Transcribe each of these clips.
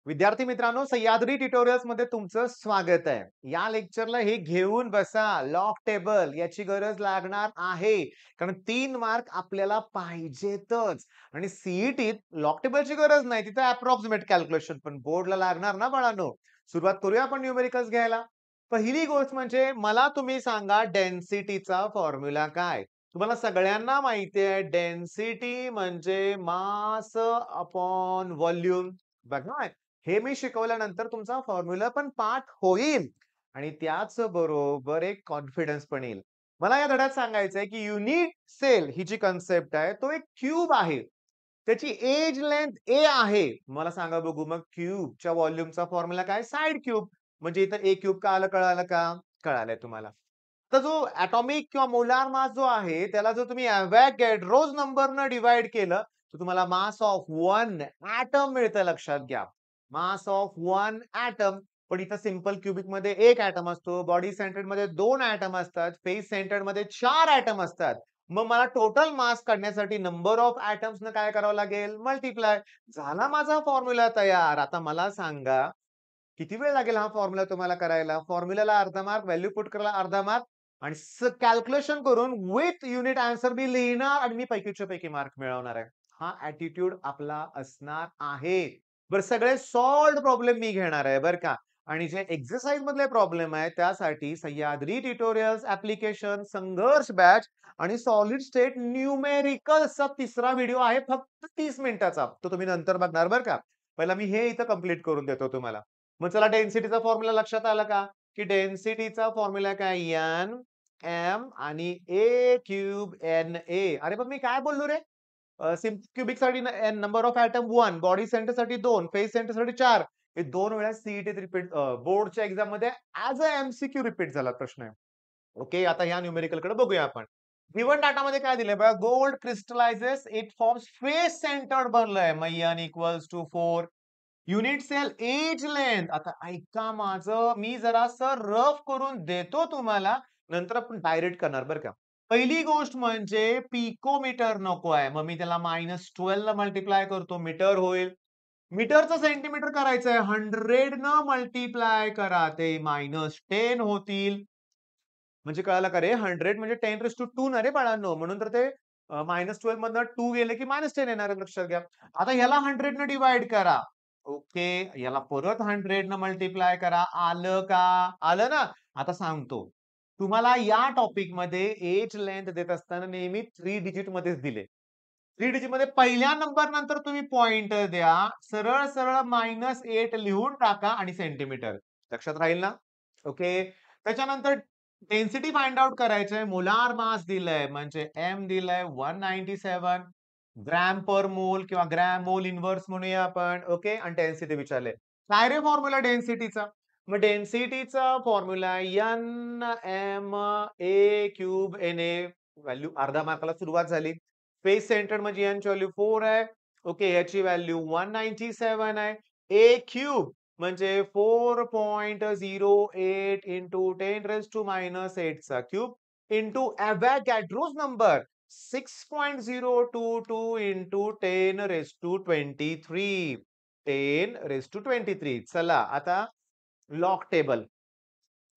विद्यार्थी मित्रांनो, सह्याद्री ट्युटोरियल्स मध्ये तुमचं स्वागत आहे. या लेक्चरला हे घेऊन बसा. लॉग टेबल याची गरज लागणार आहे. कारण 3 मार्क आपल्याला पाहिजेतच. आणि सीईटीत लॉग टेबलची गरज नाही. तिथे अप्रॉक्सिमेट कॅल्क्युलेशन पण बोर्डला लागणार ना बाळांनो. सुरुवात करूया आपण न्यूमेरिकल्स घ्यायला. पहिली गोष्ट म्हणजे मला तुम्ही सांगा डेन्सिटीचा फॉर्म्युला काय? तुम्हाला सगळ्यांना माहिती आहे डेन्सिटी म्हणजे मास अपॉन व्हॉल्यूम. बघा हे मी शिकवल्यानंतर तुमचा फॉर्म्युला पण पाठ होईल आणि त्याच बरोबर एक कॉन्फिडन्स पण येईल. मला या धड्यात सांगायचंय की युनिट सेल ही जी कन्सेप्ट आहे तो एक क्यूब आहे. त्याची एज लेंथ ए आहे. मला सांगा बघू मग क्यूबच्या व्हॉल्यूमचा फॉर्म्युला काय? Side cube. म्हणजे इथं ए क्यूब का आलं कळालं का? कळालंय तुम्हाला. तर जो ॲटॉमिक किंवा मोलार मास जो आहे त्याला जर तुम्ही अवोगॅड्रोज नंबरनं डिव्हाईड केलं तर तुम्हाला मास ऑफ 1 एटम मिळतं लक्षात घ्या. Mass of 1 atom. पण इथं सिंपल क्युबिक मध्ये 1 एटम असतो. बॉडी सेंटर्ड मध्ये 2 एटम असतात. फेस सेंटर्ड मध्ये 4 एटम असतात. मग मला टोटल मास काढण्यासाठी नंबर ऑफ एटम्स न काय करावं लागेल? मल्टिप्लाय. झाला माझा फॉर्म्युला तयार. आता मला सांगा किती वेळ लागेल हा फॉर्म्युला तुम्हाला करायला? फॉर्म्युलाला अर्धा मार्क, व्हॅल्यू पुट करायला अर्धा मार्क आणि कॅल्क्युलेशन करून विथ युनिट आन्सर मी लिहिणार आणि मी पैकीच्या पैकी मार्क मिळवणार आहे. हा ॲटिट्यूड आपला असणार आहे. बरं सगळे सॉल्व्ड प्रॉब्लेम मी घेणार आहे बरं का. आणि जे एक्सरसाइज मधले प्रॉब्लेम आहेत त्यासाठी सह्याद्री ट्युटोरियल्स ॲप्लिकेशन, संघर्ष बॅच आणि सॉलिड स्टेट न्यूमेरिकल्सचा तिसरा व्हिडिओ आहे फक्त 30 मिनिटाचा. तो तुम्ही नंतर बघणार बरं का. पहिला मी हे इथं कंप्लीट करून देतो तुम्हाला. मग चला डेन्सिटीचा फॉर्म्युला लक्षात आला का? की डेन्सिटीचा फॉर्म्युला काय? एन एम आणि ए क्यूब एन ए. अरे पण मी काय बोललो रे? क्युबिक साठी number of atom 1, body centre साठी 2, फेस सेंटर साठी 4. हे 2 वेळा सीईटीत रिपीट बोर्डच्या एक्झाम मध्ये ॲज अ एमसीक्यू रिपीट झाला प्रश्न आहे. ओके, आता ह्या न्यूमेरिकल कडे बघूया आपण. गिव्हन डाटामध्ये काय दिलंय बघा, gold crystallizes it forms face centred बनलंय. मग n equals to 4. Unit cell edge length. आता ऐका माझं, मी जरासं रफ करून देतो तुम्हाला, नंतर आपण डायरेक्ट करणार बरं का. पहिली गोष्ट म्हणजे पिकोमीटर नको आहे. मग मी त्याला -12 न मल्टिप्लाय करतो, मीटर होईल. मीटरचं सेंटीमीटर करायचंय 100 न मल्टिप्लाय करा, ते -10 होतील. म्हणजे कळालं का रे? 100 म्हणजे 10⁻² ना रे बाळांनो. म्हणून तर ते -12 मधनं 2 गेले की -10 येणार आहे लक्षात घ्या. आता ह्याला 100 न डिव्हाईड करा. ओके. याला परत 100 न मल्टिप्लाय करा. आलं का? आलं ना? आता सांगतो. तुम्हाला या टॉपिकमध्ये एज लेंथ देत असताना नेहमी 3 डिजिट मध्येच दिले. 3 डिजिट मध्ये पहिल्या नंबर नंतर तुम्ही पॉइंटर द्या. सरळ-सरळ -8 लिहून टाका आणि सेंटीमीटर. लक्षात राहील ना? ओके. त्याच्यानंतर डेन्सिटी फाइंड आउट करायचंय. मोलार मास दिलंय म्हणजे एम दिलंय 197 ग्रॅम पर मोल किंवा ग्रॅम मोल इन्व्हर्स म्हणूया आपण. ओके. आणि डेन्सिटी विचारले. काय रे फॉर्म्युला डेन्सिटीचा? मग डेन्सिटीचा formula NmA cube Na. Value अर्धा मार्काला सुरुवात झाली. फेस सेंटर म्हणजे यांची व्हॅल्यू 4 आहे. ओके. याची व्हॅल्यू 197 आहे. A क्यूब म्हणजे 4.08 इंटू 10⁻⁸ चा क्यूब इंटू अवोगॅड्रोज नंबर 6.022 इंटू 10⁻23. 10⁻23. चला आता लॉग टेबल.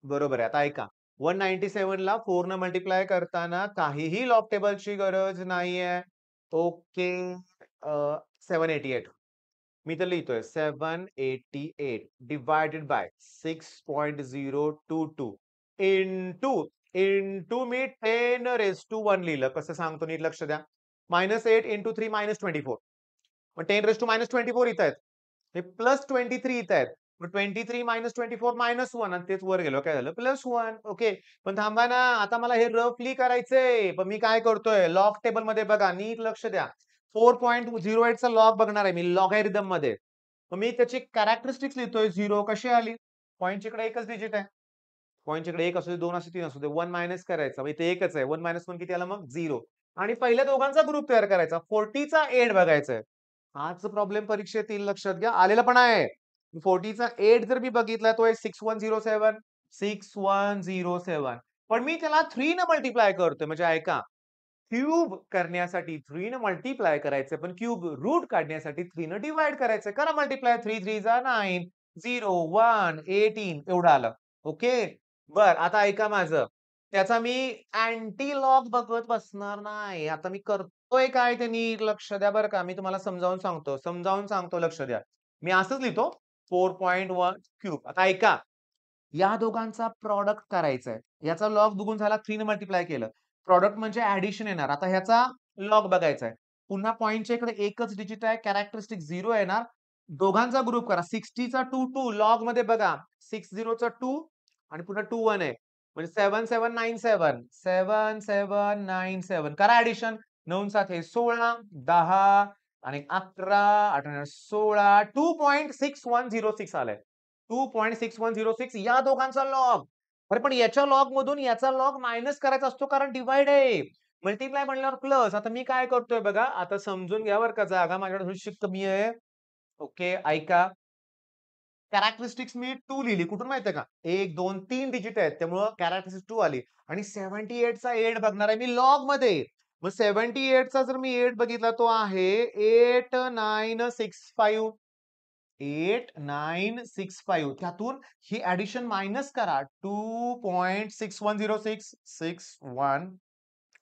बरोबर आहे. आता ऐका. 197 ला 4 न मल्टिप्लाय करताना काहीही लॉग टेबलची गरज नाहीये. ओके. 788. मी तर लिहितोय 788 डिव्हायडेड बाय 6.022 इंटू इंटू मी 10⁻1 लिहिलं. कसं सांगतो नीट लक्ष द्या. -8 इंटू 3 -24. मग 10⁻24 इथं आहेत. हे +23 इथं आहेत. मग 23 -24 -1 आणि तेच वर गेलो. काय झालं? +1. ओके. पण थांबा ना, आता मला हे रफली करायचंय. पण मी काय करतोय? लॉग टेबलमध्ये बघा, नीट लक्ष द्या. 4.08 चा लॉग बघणार आहे मी लॉगॅरिथम मध्ये. मग मी त्याची कॅरेक्टरिस्टिक्स लिहितोय. 0 कशी आली? पॉइंटच्या इकडे एकच डिजिट आहे. पॉइंटच्या इकडे 1 असू दे, 2 असू दे, 3 असू दे. 1 मायनस करायचा. मग इथे एकच आहे. 1 - 1 किती आला मग? 0. आणि पहिल्या दोघांचा ग्रुप तयार करायचा. 40 चा 8 बघायचा आहे. हाच प्रॉब्लेम परीक्षेत येईल लक्षात घ्या. आलेला पण आहे. 40 चा 8 जर मी बघितला तो आहे 6107. 6107. पण मी त्याला 3 न मल्टिप्लाय करतोय. म्हणजे ऐका. क्यूब करण्यासाठी 3 ने मल्टिप्लाय करायचं पण क्यूब रूट काढण्यासाठी 3 ने डिव्हाइड करायचं. करा मल्टिप्लाय 3 3 जा 9 0 1 18 एवढं आलं. ओके. बर आता ऐका माझं. त्याचा मी अँटी लॉग बघत बसणार नाही. आता मी करतोय काय ते नीट लक्ष द्या बरं का. मी तुम्हाला समजावून सांगतो लक्ष द्या. मी असंच लिहितो 4.1 क्यूब. आता ऐका. या दोघांचा प्रॉडक्ट करायचा आहे. याचा लॉग बघून झाला 3 ने मल्टिप्लाय केलं. प्रॉडक्ट म्हणजे ॲडिशन येणार. आता ह्याचा लॉग बघायचा आहे. पुन्हा पॉइंटच्या इकडे एकच डिजिट आहे. कॅरेक्टरिस्टिक 0 येणार. दोघांचा ग्रुप करा. 60 चा 2 2 लॉगमध्ये बघा. 60 चा 2 आणि पुन्हा 2 1 आहे. म्हणजे 7797 7797 करा ॲडिशन. 9 7 हे 16 10 आणि 11 8 16 2.6106 आलंय. 2.6106 या दोघांचा लॉग. अरे पण याच्या लॉग मधून याचा लॉग मायनस करायचा असतो कारण डिव्हाइड आहे. मल्टिप्लाय म्हणल्यावर प्लस. आता मी काय करतोय बघा. आता समजून घ्या बरं का. जागा माझ्याकडे थोडीशी कमी आहे. ओके. ऐका. कॅरेक्टरिस्टिक्स मी 2 लिहिली. कुठून माहितीये का? 1 2 3 डिजिट आहेत. त्यामुळं कॅरेक्टरिस्टिक्स 2 आली आणि 78 चा 8 बघणार आहे मी लॉगमध्ये. मग 78 चा जर मी 8 बघितला तो आहे 8965 8965 त्यातून ही ॲडिशन मायनस करा. 2.6106 61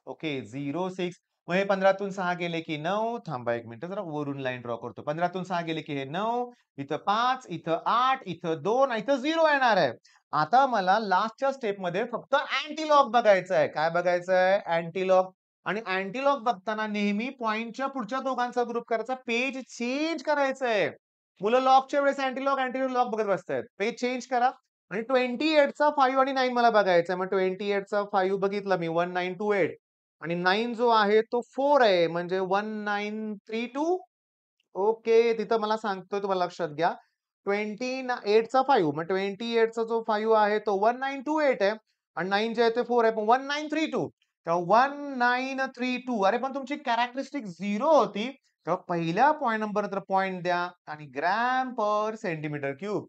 ओके 06 मग हे 15तून 6 गेले की 9 थांबा 1 मिनिट जरा वरून लाईन ड्रॉ करतो. 15तून 6 गेले की हे 9 इथं 5 इथं 8 इथं 2 इथं 0 येणार आहे. आता मला लास्टच्या स्टेपमध्ये फक्त अँटिलॉग बघायचं आहे. काय बघायचं आहे? अँटिलॉग आणि अँटिलॉग बघताना नेहमी पॉइंटच्या पुढच्या दोघांचा ग्रुप करायचा. पेज चेंज करायचंय. मुलं लॉगच्या वेळेस अँटिलॉग लॉग बघत बसतायत. पेज चेंज करा आणि 28 चा 5 आणि 9 मला बघायचा आहे. मग 28 चा 5 बघितला मी 1928 आणि 9 जो आहे तो 4 आहे म्हणजे 1932 ओके. तिथं मला सांगतोय तुम्हाला लक्षात घ्या. 28 चा 5 मग 28 चा जो 5 आहे तो 1928 आहे आणि 9 जे आहे ते 4 आहे. पण 1932 तेव्हा 1932 अरे पण तुमची कॅरेक्टरिस्टिक 0 होती. तेव्हा पहिल्या पॉइंट नंबर पॉइंट द्या आणि ग्रॅम पर सेंटीमीटर क्यूब.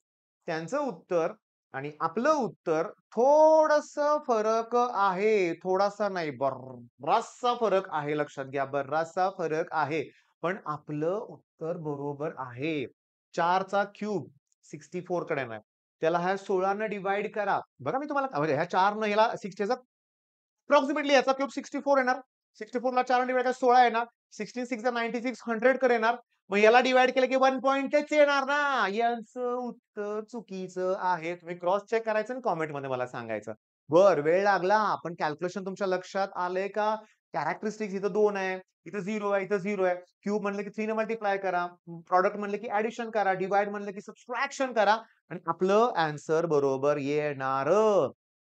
त्यांचं उत्तर आणि आपलं उत्तर थोडंसं फरक आहे. थोडासा नाही बराचसा फरक आहे. लक्षात घ्या बराचसा फरक आहे. पण आपलं उत्तर बरोबर आहे. 4 चा क्यूब 64 कडे नाही. त्याला ह्या 16 ने डिव्हाईड करा. बघा मी तुम्हाला म्हणजे ह्या 4 ने ह्याला 60 चा अप्रॉक्सिमेटली याचा क्यूब 64 येणार. 64 ला 4 ने डिव्हाईड केल्यास 16 येणार. 16 6 96 100 कडे येणार. मग याला डिव्हाईड केलं की 1 पॉइंटच येणार ना. यांचं उत्तर चुकीचं आहे. तुम्ही क्रॉस चेक करायचं आणि कमेंटमध्ये मला सांगायचं. बरं वेळ लागला. पण कॅल्क्युलेशन तुमच्या लक्षात आलंय का? कॅरेक्टरिस्टिक्स इथं 2 आहे. इथं 0 आहे, इथं 0 आहे. क्यूब म्हणलं की 3 ने मल्टिप्लाय करा. प्रॉडक्ट म्हणलं की ॲडिशन करा. डिव्हाईड म्हणलं की सबट्रॅक्शन करा आणि आपलं आन्सर बरोबर येणार.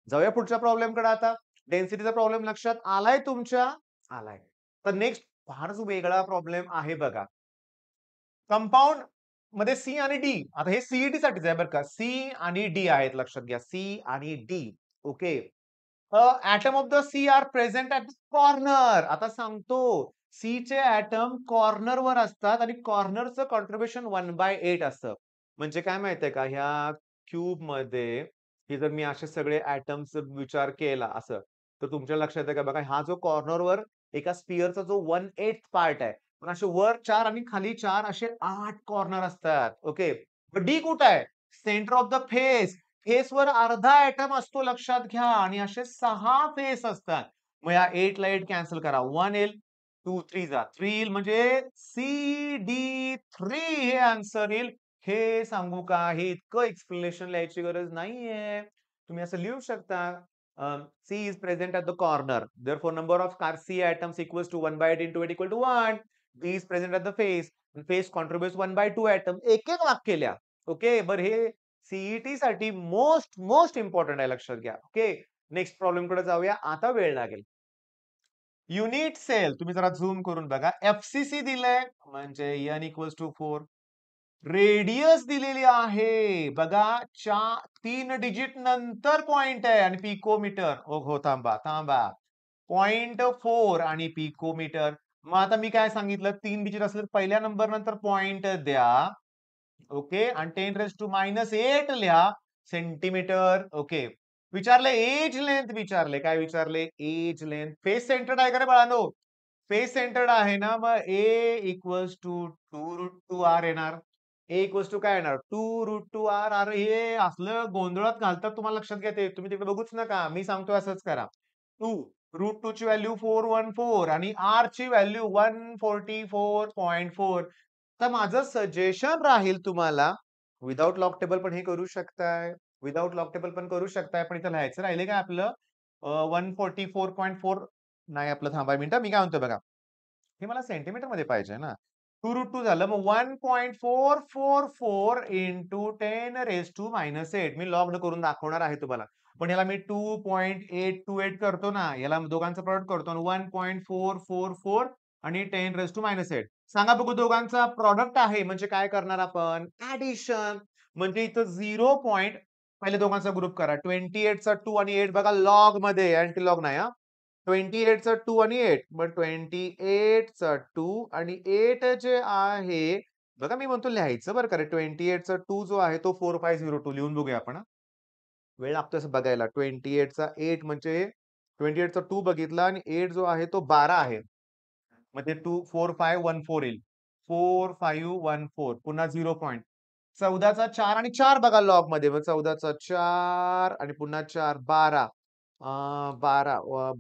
जाऊया पुढच्या प्रॉब्लेमकडे आता. डेन्सिटीचा प्रॉब्लेम लक्षात आलाय तुमच्या? आलाय. तर नेक्स्ट फारच वेगळा प्रॉब्लेम आहे बघा. कंपाउंड मध्ये सी आणि डी. आता हे सीईटी साठीच आहे बरं का. सी आणि डी आहेत लक्षात घ्या. सी आणि D. Okay. Atom of the C are present at the corner. आता सांगतो. सी चे एटम कॉर्नरवर असतात आणि कॉर्नरचं कॉन्ट्रिब्युशन 1/8 असतं. म्हणजे काय माहितीये का? ह्या क्यूबमध्ये हे जर मी असे सगळे एटम्स विचार केला असं, तर तुमच्या लक्षात येतं का बघा हा जो कॉर्नरवर एका स्फिअरचा जो 1/8 पार्ट आहे. पण असे वर 4 आणि खाली 4 असे 8 कॉर्नर असतात. ओके. मग डी कुठे आहे? Centre of the face. फेसवर अर्धा एटम असतो लक्षात घ्या आणि असे 6 फेस असतात. मग या 8 ला 8 कॅन्सल करा. 1 येईल, 2 3 जा 3 येईल म्हणजे CD3 हे आन्सर येईल. हे सांगू का? हे इतकं एक्सप्लेनेशन लिहायची गरज नाहीये. तुम्ही असं लिहू शकता. C is present at the corner. Therefore, number of C atoms equals to 1/8 into 8 equal to 1. B is present at the face. Face contributes 1/2 atom. एक-एक वाक्य लिहा. ओके. बरं हे सीईटी साठी मोस्ट इम्पॉर्टंट आहे लक्षात घ्या. ओके. नेक्स्ट प्रॉब्लेम कडे जाऊया. आता वेळ लागेल. युनिट सेल तुम्ही जरा झूम करून बघा. एफसीसी दिलंय म्हणजे N इक्वल्स टू 4. रेडियस दिलेली आहे. बघा 3 डिजिट नंतर पॉइंट आहे आणि पिकोमीटर. हो थांबा, थांबा. 0.4 आणि पिकोमीटर. मग आता मी काय सांगितलं 3 डिजिट असले तर पहिल्या नंबर नंतर पॉइंट द्या. ओके. आणि 10⁻⁸ लिहा. सेंटीमीटर. ओके. विचारले एज लेंथ विचारले. काय विचारले? Age length. फेस सेंटर्ड आहे का रे बाळांनो? फेस सेंटर्ड आहे ना, मग A इक्वल्स टू 2√2R येणार. A इक्वल्स टू काय येणार? 2√2R. अरे हे असलं गोंधळात घालतात तुम्हाला लक्षात घ्या ते. तुम्ही तिकडे बघूच नका. मी सांगतोय असंच करा. 2√2 ची व्हॅल्यू 414 आणि R ची व्हॅल्यू 144.4. तर माझं सजेशन राहील तुम्हाला विथआऊट लॉग टेबल पण हे करू शकताय. विथआऊट लॉग टेबल पण करू शकताय. पण इथं लिहायचं राहिले काय आपलं 144.4 नाही आपलं थांबा एक मिनिटं. मी काय म्हणतोय बघा. हे मला सेंटीमीटरमध्ये पाहिजे ना. 2√2 झालं. मग 1.444 इंटू 10⁻⁻8 मी लॉग्ड करून दाखवणार आहे तुम्हाला. पण याला मी 2.828 करतो ना, याला दोघांचं प्रॉडक्ट करतो आणि 1.444 आणि 10⁻⁸. सांगा बघू दोघांचा प्रॉडक्ट आहे म्हणजे काय करणार आपण? ॲडिशन. म्हणजे इथं 0. पहिले दोघांचा ग्रुप करा. 28 चा 2 आणि 8 बघा लॉगमध्ये अँटी लॉग नाही हां. 28 चा 2 आणि 8. मग 28 चा 2 आणि 8 जे आहे, बघा मी म्हणतो लिहायचं बरं का रे. 28 चा 2 जो आहे तो 4502 लिहून बघूया आपण हां. वेळ लागतो असं बघायला. 28 चा 8 म्हणजे 28 चा 2 बघितला आणि 8 जो आहे तो 12 आहे. मग ते 2 4514 येईल. 4514 पुन्हा 0 पॉइंट. 14 चा 4 आणि 4 बघा लॉगमध्ये. मग 14 चा 4 आणि पुन्हा 4 12.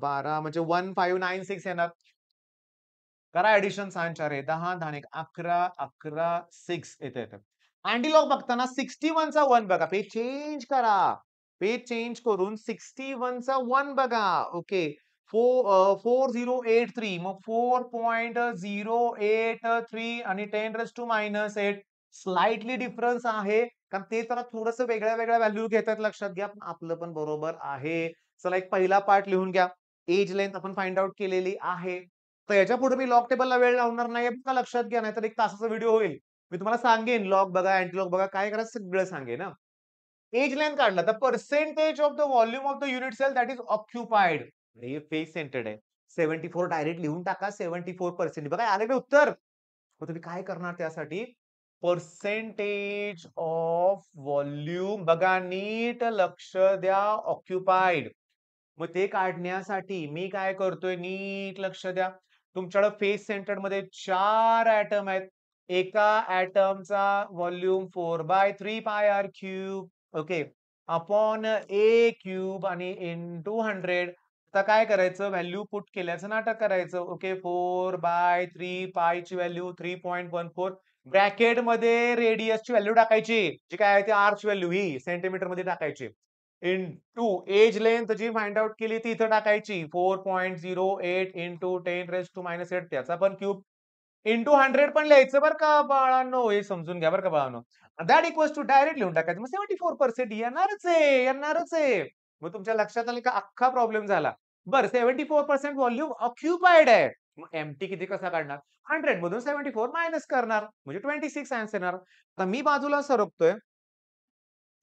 12 म्हणजे 1596 येणार. करा ॲडिशन 6 आणि 4 आहे 10, 10 आणि 11, 11, 6 येतं. अँटी लॉग बघताना 61 चा 1 बघा. पेज चेंज करा. पेज चेंज करून 61 चा 1 बघा. ओके. 4083 मग 4.083 आणि 10⁻⁻8 स्लाइटली डिफरन्स आहे. कारण ते जरा थोडंसं वेगळ्या-वेगळ्या व्हॅल्यू घेतात लक्षात घ्या. आपलं पण बरोबर आहे. चला एक पहिला पार्ट लिहून घ्या. एज लेंथ आपण फाइंड आउट केलेली आहे. तर याच्यापुढे मी लॉग टेबलला वेळ लावणार नाहीये. फक्त लक्षात घ्या नाहीतर 1 तासाचा व्हिडिओ होईल. मी तुम्हाला सांगेन लॉग बघा, अँटी लॉग बघा, काय करायचं सगळं सांगेन हां. एज लेंथ काढला तर percentage of the volume of the unit cell that is occupied. हे फेस सेंटर्ड आहे. 74 डायरेक्ट लिहून टाका 74% बघा आले ना उत्तर. मग तुम्ही काय करणार त्यासाठी? पर्सेंटेज ऑफ व्हॉल्यूम बघा नीट लक्ष द्या ऑक्युपाइड. मग ते काढण्यासाठी मी काय करतोय नीट लक्ष द्या. तुमच्याकडे फेस सेंटरमध्ये 4 ॲटम आहेत. एका ॲटमचा volume 4/3 pi r cube. Okay. Upon a cube आणि इंटू 100. आता काय करायचं व्हॅल्यू पुट केल्याचं नाटक करायचं. ओके 4/3 पायची व्हॅल्यू 3.14 ब्रॅकेटमध्ये रेडियसची व्हॅल्यू टाकायची. जी काय आहे ती आरची व्हॅल्यू ही सेंटीमीटरमध्ये टाकायची. इंटू एज लेंथ जी फाइंड आउट केली ती इथं टाकायची. 4.08 इंटू 10⁻⁸ त्याचा पण क्यूब. इंटू 100 पण लिहायचं बरं का बाळांनो. हे समजून घ्या बरं का बाळांनो. दॅट इक्वल्स टू डायरेक्ट लिहून टाकायचं. मग 74% येणारच आहे, येणारच आहे. मग तुमच्या लक्षात आलं का अख्खा प्रॉब्लेम झाला. बरं 74% व्हॉल्यूम ऑक्युपाइड आहे. मग एम्प्टी किती कसा काढणार? 100 मधून 74 मायनस करणार. म्हणजे 26 आन्सर येणार. आता मी बाजूला सरकतोय.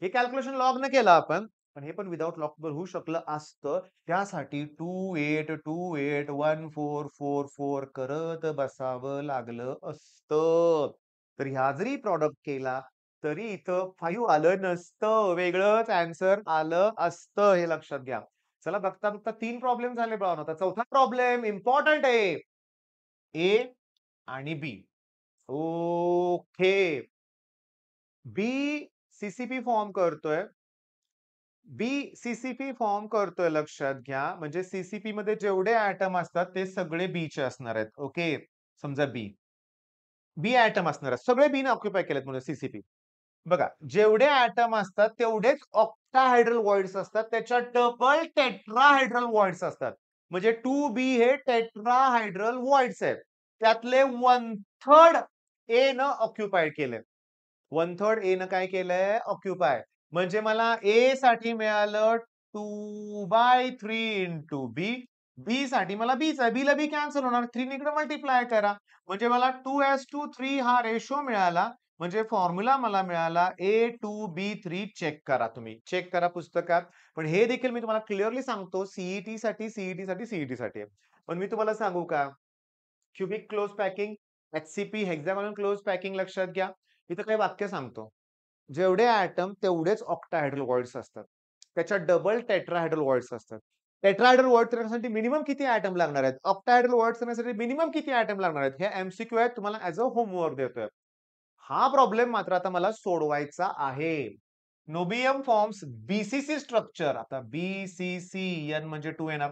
हे कॅल्क्युलेशन लॉगने केलं आपण. पण हे पण विथआऊट लॉग होऊ शकलं असतं. त्यासाठी 28281444 करत बसावं लागलं असतं. तर ह्या जरी प्रॉडक्ट केला, तरी इथं 5 आलं नसतं. वेगळंच आन्सर आलं असतं. हे लक्षात घ्या. चला बघता-बघता 3 प्रॉब्लेम झाले बाळांनो. आता चौथा प्रॉब्लेम इम्पोर्टंट आहे. ए आणि B. Okay. B C form करतोय. बी सी फॉर्म करतोय लक्षात घ्या. म्हणजे सी मध्ये जेवढे ॲटम असतात ते सगळे बीचे असणार आहेत. ओके. समजा बी. बी ॲटम असणार आहेत. सगळे बीने ऑक्युपाय केलेत म्हणजे सी बघा, जेवढे ॲटम असतात तेवढेच ऑक्टाहायड्रल वॉइड्स असतात. त्याच्या डबल टेट्राहायड्रल वॉइड्स असतात. म्हणजे 2B हे टेट्राहायड्रल वॉइड्स आहेत. त्यातले 1/3 ए न ऑक्युपाय केले. 1/3 ए न काय केलंय? ऑक्युपाय. म्हणजे मला ए साठी मिळालं 2/3 इंटू बी. बी साठी मला बीच आहे. बीला बी कॅन्सल होणार. 3 ने इकडे मल्टिप्लाय करा. म्हणजे मला 2:3 हा रेशो मिळाला. म्हणजे फॉर्म्युला मला मिळाला A2B3 चेक करा तुम्ही. चेक करा पुस्तकात. पण हे देखील मी तुम्हाला क्लिअरली सांगतो सीईटी साठी आहे. पण मी तुम्हाला सांगू का? Cubic close packing, HCP hexagonal close packing लक्षात घ्या. इथं काही वाक्य सांगतो. जेवढे ॲटम तेवढेच ऑक्टाहायड्रल वॉइड्स असतात. त्याच्या डबल टेट्राहायड्रल वॉइड्स असतात. टेट्राहेड्रल वर्ड करण्यासाठी मिनिमम किती ॲटम लागणार आहेत? ऑक्टाहेड्रल वर्ड करण्यासाठी मिनिमम किती ॲटम लागणार आहेत? हे एमसीक्यू आहेत, तुम्हाला ॲज अ होमवर्क देतोय. हा प्रॉब्लेम मात्र आता मला सोडवायचा आहे. नोबियम फॉर्म्स बीसीसी स्ट्रक्चर. आता बीसीसी एन म्हणजे 2 येणार.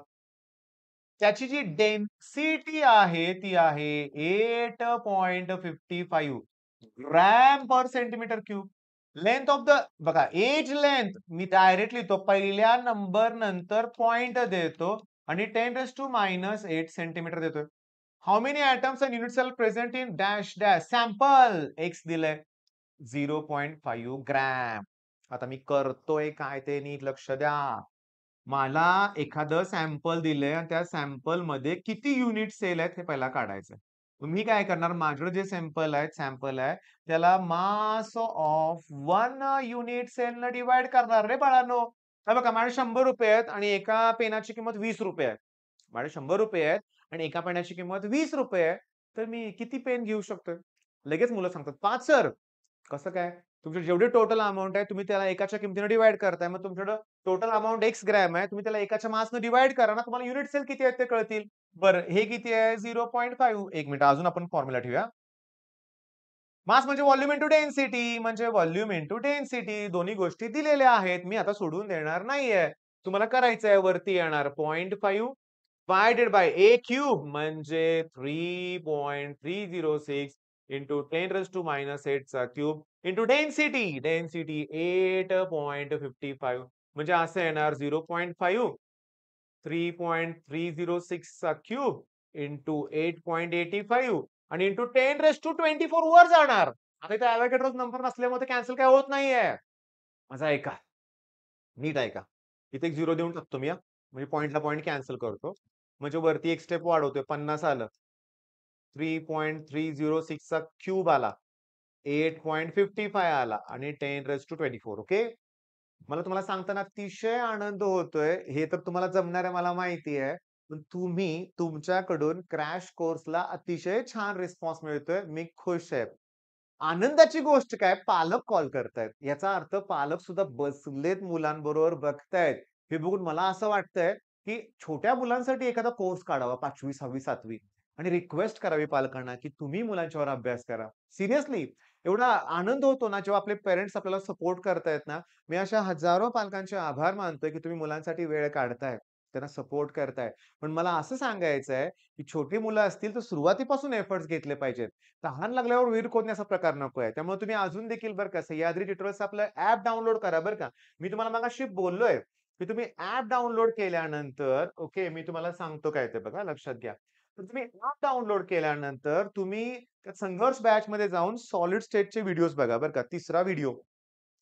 त्याची जी डेन्सिटी आहे ती आहे 8.55 gram per centimetre cube. Length of the बघा एज लेंथ मी डायरेक्ट लिहितो. पहिल्या नंबर नंतर पॉइंट देतो आणि 10⁻⁻8 सेंटीमीटर देतोय. How many atoms and unit cell present in dash dash sample X दिलंय 0.5 ग्रॅम. आता मी करतोय काय ते नीट लक्ष द्या. मला एखादं सॅम्पल दिलंय आणि त्या सॅम्पलमध्ये किती युनिट सेल आहेत हे पहिला काढायचंय. तुम्ही काय करणार माझ्याकडे जे सॅम्पल आहे त्याला मास ऑफ 1 युनिट सेलनं डिव्हाईड करणार रे बाळांनो. हे बघा माझ्याकडे ₹100 आहेत आणि एका पेनाची किंमत ₹20 आहे. माझ्याकडे ₹100 आहेत आणि एका पेनाची किंमत ₹20 आहे. तर मी किती पेन घेऊ शकतोय? लगेच मुलं सांगतात, "5 सर." कसं काय? तुमचे जेवढे टोटल अमाउंट आहे तुम्ही त्याला एकाच्या किमतीने डिव्हाईड करताय. मग तुमच्याकडं टोटल अमाउंट एक्स ग्रॅम आहे. तुम्ही त्याला एकाच्या मासनं डिव्हाईड करा ना, तुम्हाला युनिट सेल किती आहेत ते कळतील. बरं हे किती आहे? 0.5. 1 मिनिट अजून आपण फॉर्म्युला ठेवूया. मास म्हणजे व्हॉल्यूम इंटू डेन्सिटी म्हणजे व्हॉल्यूम इंटू डेन्सिटी दोन्ही गोष्टी दिलेल्या आहेत. मी आता सोडून देणार नाहीये. तुम्हाला करायचं आहे वरती येणार 0.5 डिवायडेड बाय ए क्यूब म्हणजे 3.306 इंटू 10⁻⁻8 चा क्यूब इंटू डेन्सिटी 8.55 म्हणजे असं येणार 0.5 3.306 चा क्यूब इंटू 8.85 आणि इंटू 10⁻24 वर जाणार. आता इथे अवोगॅड्रोस नंबर नसल्यामुळे ते कॅन्सल काय होत नाहीये. माझं ऐका. नीट ऐका. इथे एक 0 देऊन टाकतो मी हां. म्हणजे पॉइंटला पॉइंट कॅन्सल करतो. म्हणजे वरती एक स्टेप वाढवतोय 50 आलं. 3.306 चा क्यूब आला. 8.55 आला आणि 10⁻24 ओके. मला तुम्हाला सांगताना अतिशय आनंद होतोय. हे तर तुम्हाला जमणार आहे मला माहिती आहे. पण तुम्ही तुमच्याकडून क्रॅश कोर्सला अतिशय छान रिस्पॉन्स मिळतोय. मी खुश आहे. आनंदाची गोष्ट काय पालक कॉल करतायत. याचा अर्थ पालक सुद्धा बसलेत मुलांबरोबर बघतायत. हे बघून मला असं वाटतंय, की छोट्या मुलांसाठी एखादा कोर्स काढावा 5वी, 6वी, 7वी आणि रिक्वेस्ट करावी पालकांना, की तुम्ही मुलांच्यावर अभ्यास करा. सिरियसली एवढा आनंद होतो ना, जेव्हा आपले पेरेंट्स आपल्याला सपोर्ट करतायत ना, मी अशा हजारो पालकांचे आभार मानतोय, की तुम्ही मुलांसाठी वेळ काढताय. त्यांना सपोर्ट करताय. पण मला असं सांगायचं आहे, की छोटी मुलं असतील तर सुरुवातीपासून एफर्ट्स घेतले पाहिजेत. तहान लागल्यावर विहीर खोदणे असा प्रकार नकोय. त्यामुळे तुम्ही अजून देखील बरं का सह्याद्री ट्युटोरियल्स आपलं ॲप डाउनलोड करा बरं का. मी तुम्हाला मगाशी बोललोय, की तुम्ही ॲप डाउनलोड केल्यानंतर ओके, मी तुम्हाला सांगतो काय ते बघा लक्षात घ्या. तर तुम्ही ॲप डाउनलोड केल्यानंतर तुम्ही त्या संघर्ष बॅचमध्ये जाऊन सॉलिड स्टेटचे व्हिडिओज बघा बरं का. तिसरा व्हिडिओ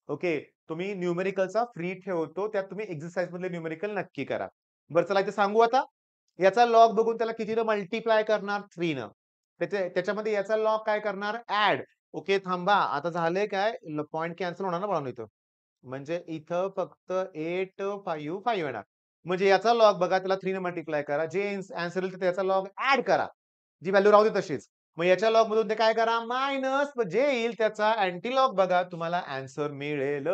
ओके. तुम्ही न्यूमेरिकलचा फ्री ठेवतो. त्यात तुम्ही एक्सरसाइज मधले न्यूमेरिकल नक्की करा. बरं चला इथे सांगू आता. याचा लॉग बघून त्याला कितीनं मल्टिप्लाय करणार 3 नं. त्याच्यामध्ये याचा लॉग काय करणार ॲड. ओके थांबा. आता झालंय काय पॉइंट कॅन्सल होणार ना बाळांनो इथं. म्हणजे इथं फक्त 855 येणार. म्हणजे याचा लॉग बघा त्याला 3 ने मल्टिप्लाय करा. जे आन्सर येईल त्याचा लॉग ॲड करा. जी व्हॅल्यू राहू दे तशीच. मग याच्या लॉगमधून ते काय करा मायनस जे येईल त्याचा अँटी लॉग बघा तुम्हाला आन्सर मिळेल.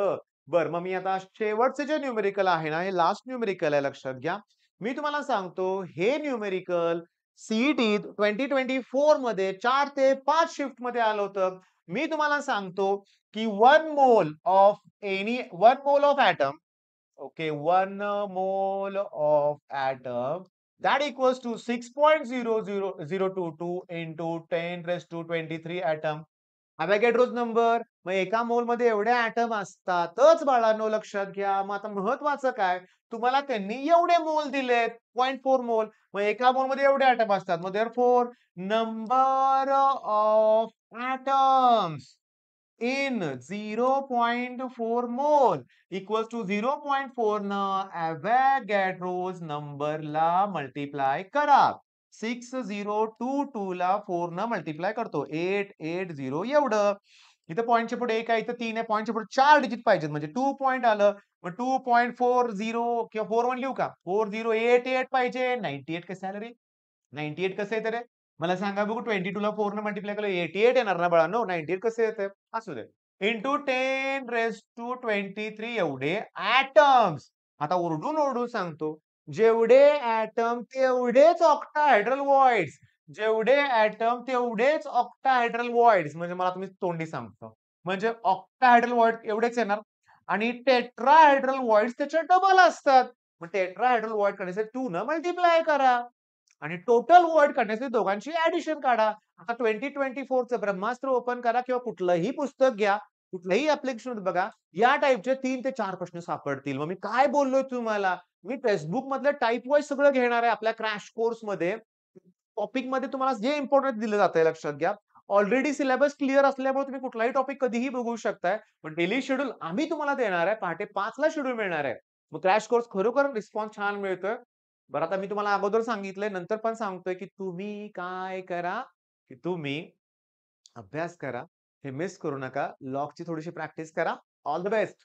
बरं मग मी आता शेवटचे जे न्यूमेरिकल आहे ना, हे लास्ट न्यूमेरिकल आहे लक्षात घ्या. मी तुम्हाला सांगतो हे न्यूमेरिकल सीईटीत 2024 मध्ये 4 ते 5 शिफ्टमध्ये आलं होतं. मी तुम्हाला सांगतो की 1 mole of 1 mole of atom okay 1 mole of atom that equals to 6.00022 into 10 raised to 23 atom. अवोगॅड्रोस number मग एका मोल मध्ये एवढे ॲटम असतातच बाळांनो लक्षात घ्या. मग आता महत्वाचं काय तुम्हाला त्यांनी एवढे मोल दिलेत 0.4 मोल मग एका मोल मध्ये एवढे ॲटम असतात मग therefore number of atoms in 0.4 mole equals to 0.4 न अवोगॅड्रोस नंबरला मल्टिप्लाय करा. 6022 ला 4 न मल्टिप्लाय करतो 880 एवढं. इथे पॉइंटच्या पुढे 1 आहे इथं 3 आहे पॉइंटच्या पुढे 4 डिजिट पाहिजेत म्हणजे 2 पॉइंट आलं. मग 2.40 किंवा 41 लिहू का? 4088 पाहिजे. 98 कसं आलं रे? 98 कसं येतं रे? मला सांगा बघू 22 ला 4 ने मल्टिप्लाय केलं 88 येणार ना बाळांनो. 98 कसं येतंय? असू दे. इंटू 10 रेज टू 23 एवढे ॲटम्स. आता ओरडून सांगतो जेवढे ॲटम तेवढेच ऑक्टाहेड्रल व्हॉइड्स. जेवढे ॲटम तेवढेच ऑक्टाहेड्रल व्हॉइड्स. म्हणजे मला तुम्ही तोंडी सांगतो. म्हणजे ऑक्टाहेड्रल व्हॉइड एवढेच येणार आणि टेट्राहेड्रल व्हॉइड्स त्याच्या डबल असतात. मग टेट्राहेड्रल व्हॉइड काढण्यासाठी 2 न मल्टिप्लाय करा आणि टोटल व्हॉइड काढण्यासाठी दोघांची ॲडिशन काढा. आता 2024चं ब्रह्मास्त्र ओपन करा किंवा कुठलंही पुस्तक घ्या, कुठलंही ॲप्लिकेशन बघा. या टाइपचे 3 ते 4 प्रश्न सापडतील. मग मी काय बोललोय तुम्हाला? मी टेक्स्टबुक मधलं टाइप वाईज सगळं घेणार आहे आपल्या क्रॅश कोर्समध्ये. टॉपिकमध्ये तुम्हाला जे इम्पोर्टंट दिलं जातंय लक्षात घ्या. ऑलरेडी सिलेबस क्लिअर असल्यामुळे तुम्ही कुठलाही टॉपिक कधीही बघू शकताय. पण डेली शेड्यूल आम्ही तुम्हाला देणार आहे. पहाटे 5 ला शेड्यूल मिळणार आहे. मग क्रॅश कोर्स खरोखर रिस्पॉन्स छान मिळतोय. बरं आता मी तुम्हाला अगोदर सांगितलंय, नंतर पण सांगतोय, की तुम्ही काय करा, की तुम्ही अभ्यास करा. हे मिस करू नका. लॉगची थोडीशी प्रॅक्टिस करा. All the best.